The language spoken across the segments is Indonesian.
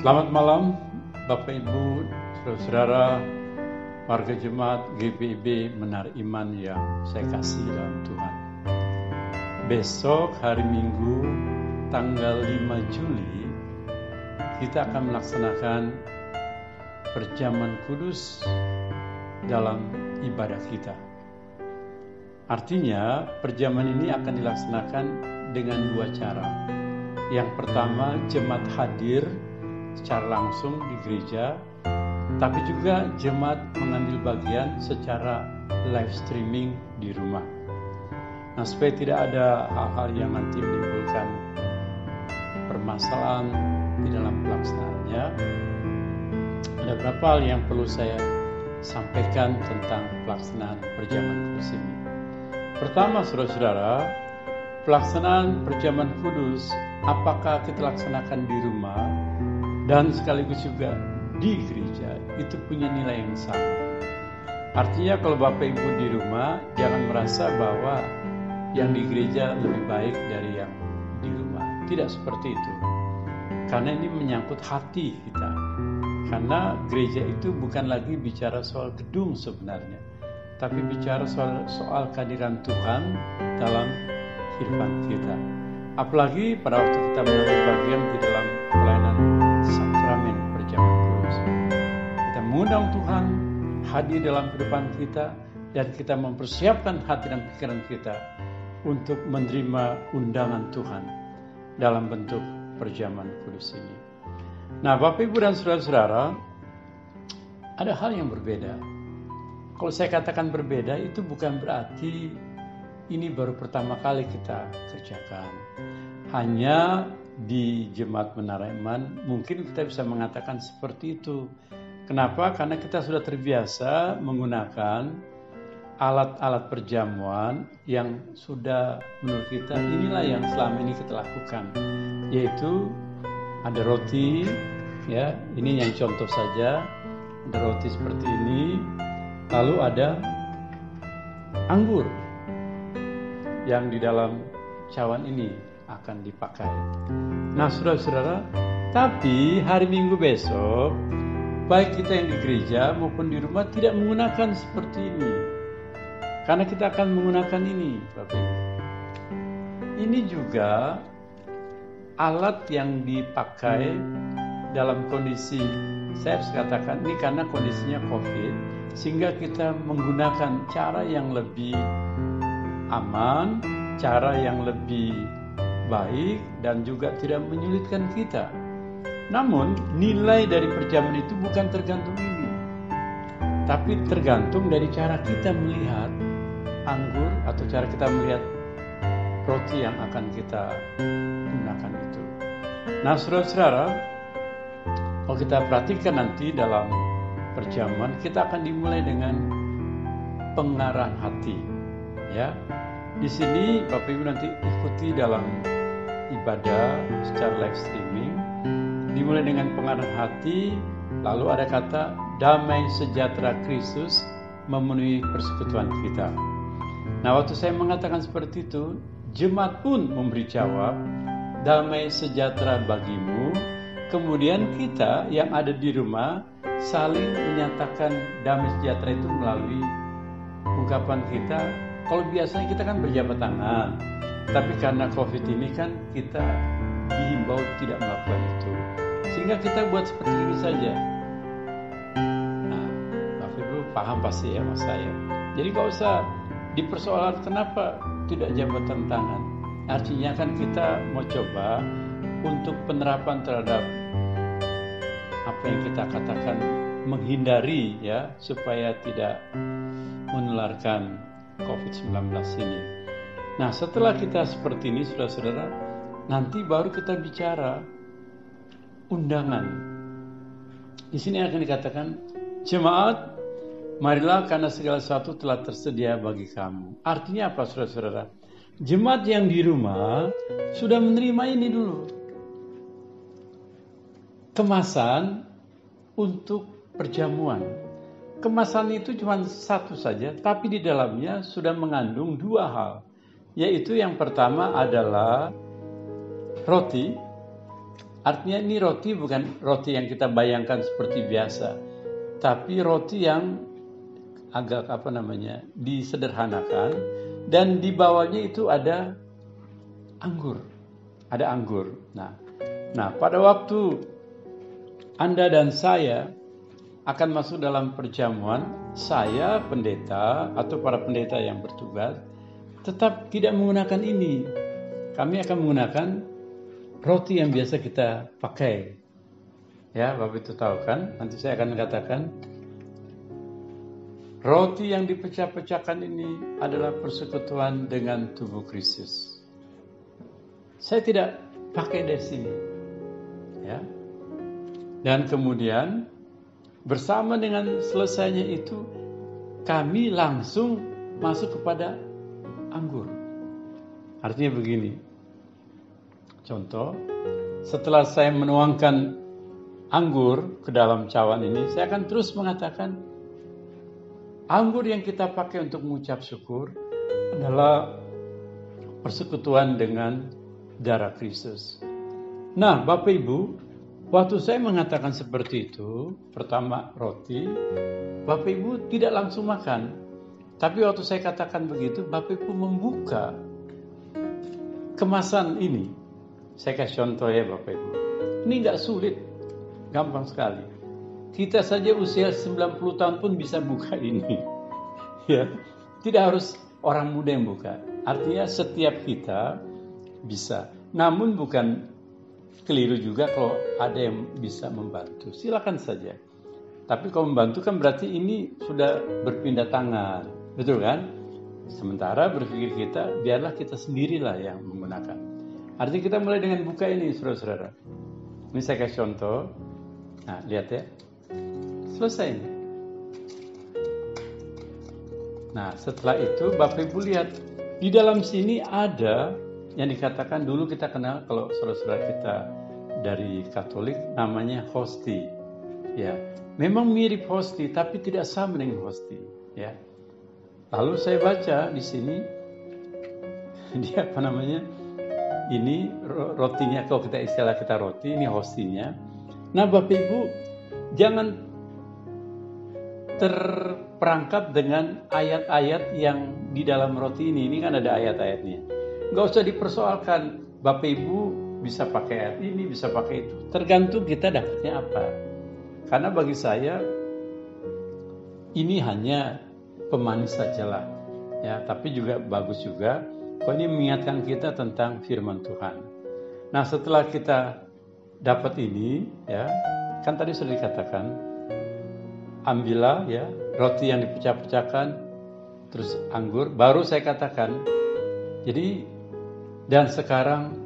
Selamat malam Bapak Ibu, Saudara-saudara, warga jemaat GBIB Menara Iman yang saya kasih dalam Tuhan. Besok hari Minggu tanggal 5 Juli kita akan melaksanakan perjamuan kudus dalam ibadah kita. Artinya perjamuan ini akan dilaksanakan dengan dua cara. Yang pertama, jemaat hadir secara langsung di gereja, tapi juga jemaat mengambil bagian secara live streaming di rumah. Nah, supaya tidak ada hal-hal yang nanti menimbulkan permasalahan di dalam pelaksanaannya, ada beberapa hal yang perlu saya sampaikan tentang pelaksanaan perjamuan kudus ini. Pertama, saudara-saudara, pelaksanaan perjamuan kudus apakah kita laksanakan di rumah dan sekaligus juga di gereja, itu punya nilai yang sama. Artinya kalau Bapak Ibu di rumah, jangan merasa bahwa yang di gereja lebih baik dari yang di rumah. Tidak seperti itu. Karena ini menyangkut hati kita. Karena gereja itu bukan lagi bicara soal gedung sebenarnya, tapi bicara soal kehadiran Tuhan dalam kehidupan kita. Apalagi pada waktu kita mengambil bagian di dalam pelayanan sakramen perjamuan kudus. Kita mengundang Tuhan hadir dalam kehidupan kita, dan kita mempersiapkan hati dan pikiran kita untuk menerima undangan Tuhan dalam bentuk perjamuan kudus ini. Nah, Bapak Ibu dan saudara-saudara, ada hal yang berbeda. Kalau saya katakan berbeda, itu bukan berarti ini baru pertama kali kita kerjakan. Hanya di Jemaat Menara Iman mungkin kita bisa mengatakan seperti itu. Kenapa? Karena kita sudah terbiasa menggunakan alat-alat perjamuan yang sudah menurut kita inilah yang selama ini kita lakukan. Yaitu ada roti, ya, ini yang contoh saja. Ada roti seperti ini. Lalu ada anggur yang di dalam cawan ini akan dipakai. Nah, saudara-saudara, tapi hari Minggu besok, baik kita yang di gereja maupun di rumah tidak menggunakan seperti ini. Karena kita akan menggunakan ini, Bapak Ibu. Ini juga alat yang dipakai dalam kondisi, saya harus katakan ini karena kondisinya COVID, sehingga kita menggunakan cara yang lebih aman, cara yang lebih baik, dan juga tidak menyulitkan kita. Namun nilai dari perjamuan itu bukan tergantung ini, tapi tergantung dari cara kita melihat anggur atau cara kita melihat roti yang akan kita gunakan itu. Nah, saudara-saudara, kalau kita perhatikan nanti dalam perjamuan, kita akan dimulai dengan pengarahan hati, ya. Di sini Bapak Ibu nanti ikuti dalam ibadah secara live streaming. Dimulai dengan pengarahan hati, lalu ada kata damai sejahtera Kristus memenuhi persekutuan kita. Nah, waktu saya mengatakan seperti itu, jemaat pun memberi jawab, damai sejahtera bagimu. Kemudian kita yang ada di rumah saling menyatakan damai sejahtera itu melalui ungkapan kita. Kalau biasanya kita kan berjabat tangan, tapi karena COVID ini kan kita dihimbau tidak melakukan itu. Sehingga kita buat seperti ini saja. Nah, Bapak Ibu paham pasti ya mas saya. Jadi gak usah dipersoalkan kenapa tidak jabatan tangan. Artinya kan kita mau coba untuk penerapan terhadap apa yang kita katakan menghindari, ya, supaya tidak menularkan COVID-19 ini. Nah, setelah kita seperti ini, saudara-saudara, nanti baru kita bicara undangan. Di sini akan dikatakan, jemaat, marilah karena segala sesuatu telah tersedia bagi kamu. Artinya apa, saudara-saudara? Jemaat yang di rumah sudah menerima ini dulu. Kemasan untuk perjamuan. Kemasan itu cuma satu saja, tapi di dalamnya sudah mengandung dua hal. Yaitu yang pertama adalah roti, Artinya ini roti bukan roti yang kita bayangkan seperti biasa, tapi roti yang agak disederhanakan, dan di bawahnya itu ada anggur. Ada anggur. Nah, pada waktu Anda dan saya akan masuk dalam perjamuan, saya pendeta atau para pendeta yang bertugas tetap tidak menggunakan ini. Kami akan menggunakan roti yang biasa kita pakai. Ya, Bapak itu tahu kan? Nanti saya akan katakan roti yang dipecah-pecahkan ini adalah persekutuan dengan tubuh Kristus. Saya tidak pakai dari sini. Ya. Dan kemudian bersama dengan selesainya itu, kami langsung masuk kepada anggur. Artinya begini. Contoh, setelah saya menuangkan anggur ke dalam cawan ini, saya akan terus mengatakan, anggur yang kita pakai untuk mengucap syukur adalah persekutuan dengan darah Kristus. Nah, Bapak Ibu, waktu saya mengatakan seperti itu, pertama roti, Bapak Ibu tidak langsung makan. Tapi waktu saya katakan begitu, Bapak Ibu membuka kemasan ini. Saya kasih contoh ya Bapak Ibu. Ini nggak sulit, gampang sekali. Kita saja usia 90 tahun pun bisa buka ini. Ya, tidak harus orang muda yang buka. Artinya setiap kita bisa. Namun bukan keliru juga kalau ada yang bisa membantu. Silakan saja. Tapi kalau membantu kan berarti ini sudah berpindah tangan. Betul kan? Sementara berpikir kita, biarlah kita sendirilah yang menggunakan. Artinya kita mulai dengan buka ini, saudara-saudara. Ini saya kasih contoh. Nah, lihat ya. Selesai ini. Nah, setelah itu Bapak Ibu lihat. Di dalam sini ada yang dikatakan dulu kita kenal, kalau saudara-saudara kita dari Katolik, namanya hosti. Ya, memang mirip hosti, tapi tidak sama dengan hosti. Ya. Lalu saya baca di sini, dia ini rotinya, kalau kita istilah kita roti, ini hostinya. Nah Bapak Ibu, jangan terperangkap dengan ayat-ayat yang di dalam roti ini. Ini kan ada ayat-ayatnya. Gak usah dipersoalkan, Bapak Ibu bisa pakai ayat ini, bisa pakai itu. Tergantung kita dapatnya apa. Karena bagi saya, ini hanya pemanis sajalah. Ya, tapi juga bagus juga. Kok ini mengingatkan kita tentang firman Tuhan. Nah, setelah kita dapat ini, ya, kan tadi sudah dikatakan, ambillah ya roti yang dipecah-pecahkan, terus anggur. Baru saya katakan, jadi dan sekarang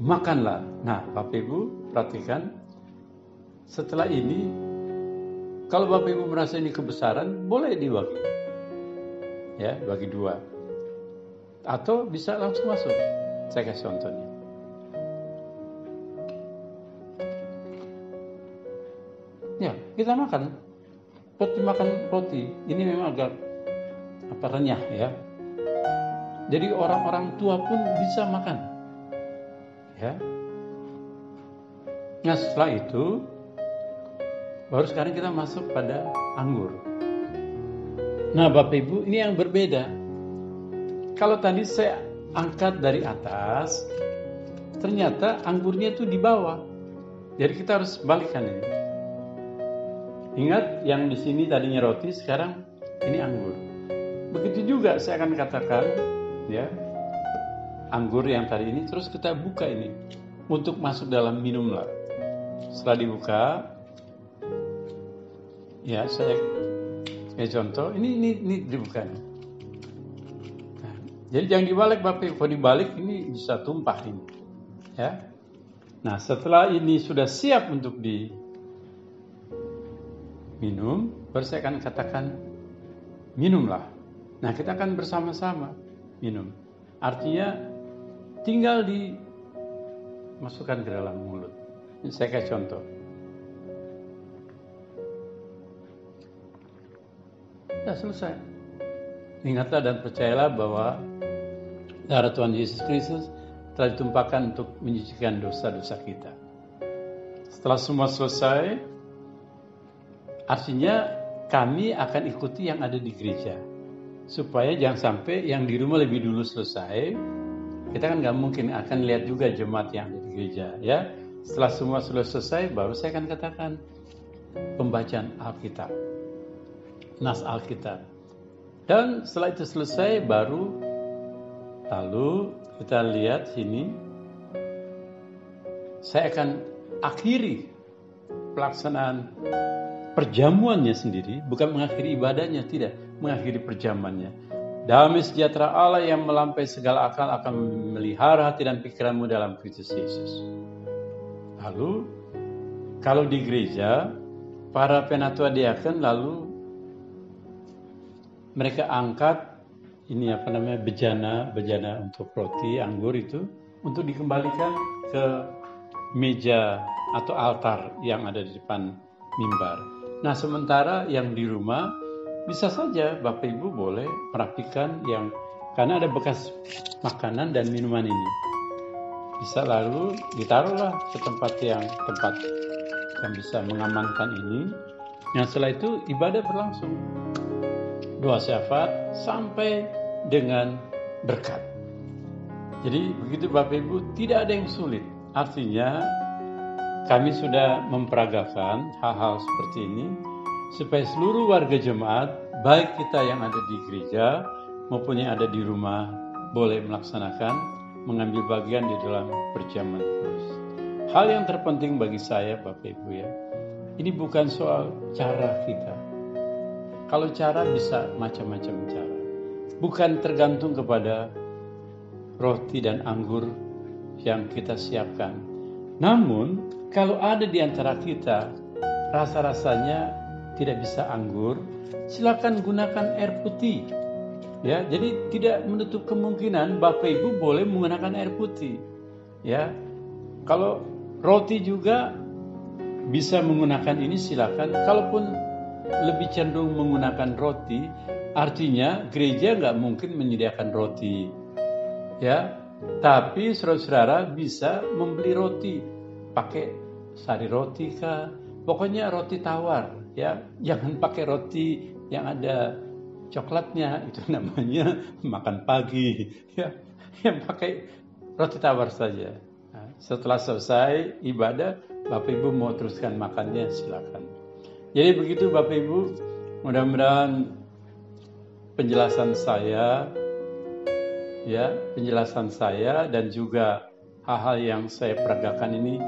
makanlah. Nah, Bapak Ibu perhatikan, setelah ini, kalau Bapak Ibu merasa ini kebesaran, boleh dibagi. Ya, bagi dua. Atau bisa langsung masuk. Saya kasih contohnya. Ya, kita makan. Makan roti. Ini memang agak renyah ya. Jadi orang-orang tua pun bisa makan. Ya. Nah, setelah itu baru sekarang kita masuk pada anggur. Nah Bapak Ibu, ini yang berbeda. Kalau tadi saya angkat dari atas, ternyata anggurnya itu di bawah. Jadi kita harus balikkan ini. Ingat yang di sini tadinya roti, sekarang ini anggur. Begitu juga saya akan katakan, ya, anggur yang tadi ini, terus kita buka ini untuk masuk dalam minumlah. Setelah dibuka, ya saya contoh, ini dibuka. Nah, jadi jangan dibalik Bapak Ibu, kalau dibalik ini bisa tumpah ini. Ya. Nah, setelah ini sudah siap untuk diminum, baru saya akan katakan minumlah. Nah, kita akan bersama-sama minum. Artinya tinggal dimasukkan ke dalam mulut. Ini saya kasih contoh. Ya, selesai. Ingatlah dan percayalah bahwa darah Tuhan Yesus Kristus telah ditumpahkan untuk menyucikan dosa-dosa kita. Setelah semua selesai, artinya kami akan ikuti yang ada di gereja. Supaya jangan sampai yang di rumah lebih dulu selesai. Kita kan nggak mungkin akan lihat juga jemaat yang ada di gereja, ya. Setelah semua sudah selesai, baru saya akan katakan pembacaan Alkitab, nas Alkitab. Dan setelah itu selesai, lalu kita lihat sini, saya akan akhiri pelaksanaan perjamuannya sendiri, bukan mengakhiri ibadahnya, tidak, mengakhiri perjamuannya. Damai sejahtera Allah yang melampaui segala akal akan memelihara hati dan pikiranmu dalam Kristus Yesus. Lalu, kalau di gereja, para penatua diaken lalu mereka angkat bejana untuk roti, anggur itu, untuk dikembalikan ke meja atau altar yang ada di depan mimbar. Nah, sementara yang di rumah, bisa saja Bapak Ibu boleh merapikan karena ada bekas makanan dan minuman ini. Bisa lalu ditaruhlah ke tempat yang bisa mengamankan ini. Yang setelah itu ibadah berlangsung. Doa syafaat sampai dengan berkat. Jadi begitu Bapak Ibu, tidak ada yang sulit. Artinya kami sudah memperagakan hal-hal seperti ini supaya seluruh warga jemaat, baik kita yang ada di gereja maupun yang ada di rumah, boleh mengambil bagian di dalam perjamuan kudus. Hal yang terpenting bagi saya Bapak Ibu ya, ini bukan soal cara kita. Kalau cara bisa macam-macam cara. Bukan tergantung kepada roti dan anggur yang kita siapkan. Namun, kalau ada di antara kita rasa-rasanya tidak bisa anggur, silakan gunakan air putih. Ya, jadi tidak menutup kemungkinan Bapak Ibu boleh menggunakan air putih. Ya. Kalau roti juga bisa menggunakan ini, silakan. Kalaupun lebih cenderung menggunakan roti, artinya gereja nggak mungkin menyediakan roti, ya. Tapi saudara-saudara bisa membeli roti, pakai sari roti kah? Pokoknya roti tawar, ya. Jangan pakai roti yang ada coklatnya, itu namanya makan pagi, ya. Yang pakai roti tawar saja. Nah, setelah selesai ibadah, Bapak Ibu mau teruskan makannya, silakan. Jadi begitu Bapak Ibu, mudah-mudahan penjelasan saya dan juga hal-hal yang saya peragakan ini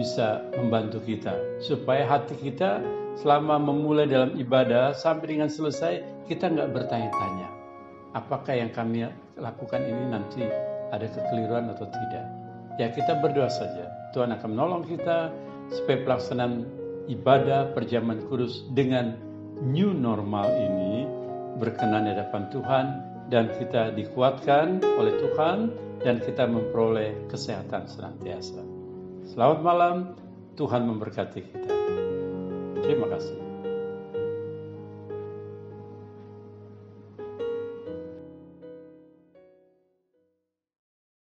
bisa membantu kita supaya hati kita selama memulai dalam ibadah sampai dengan selesai kita nggak bertanya-tanya apakah yang kami lakukan ini nanti ada kekeliruan atau tidak. Ya, kita berdoa saja. Tuhan akan menolong kita supaya pelaksanaan ibadah perjamuan kudus dengan new normal ini berkenan di hadapan Tuhan dan kita dikuatkan oleh Tuhan dan kita memperoleh kesehatan senantiasa. Selamat malam, Tuhan memberkati kita. Terima kasih.